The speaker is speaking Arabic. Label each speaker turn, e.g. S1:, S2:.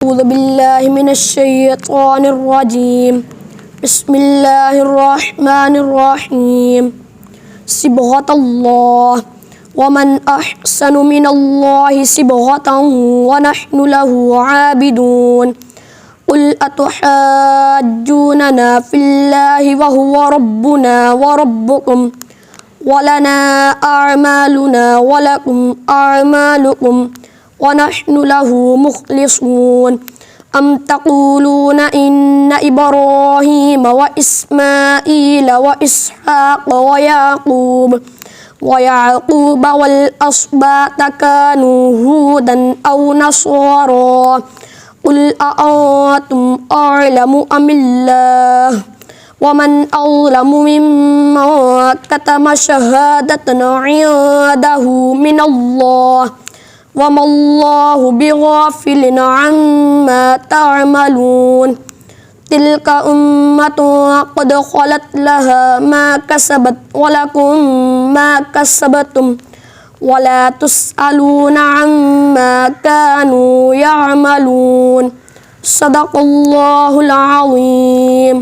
S1: أعوذ بالله من الشيطان الرجيم. بسم الله الرحمن الرحيم. صبغة الله ومن أحسن من الله صبغة ونحن له عابدون. قل أتحاجوننا في الله وهو ربنا وربكم ولنا أعمالنا ولكم أعمالكم ونحن له مخلصون. أم تقولون إن إبراهيم وإسماعيل وإسحاق ويعقوب والأسباط كانوا هودا أو نصارى قل أأنتم أعلم أم الله ومن أظلم ممن كتم شهادة عنده من الله وما الله بغافل عما تعملون. تلك أمة قد خلت لها ما كسبت ولكم ما كسبتم ولا تسألون عما كانوا يعملون. صدق الله العظيم.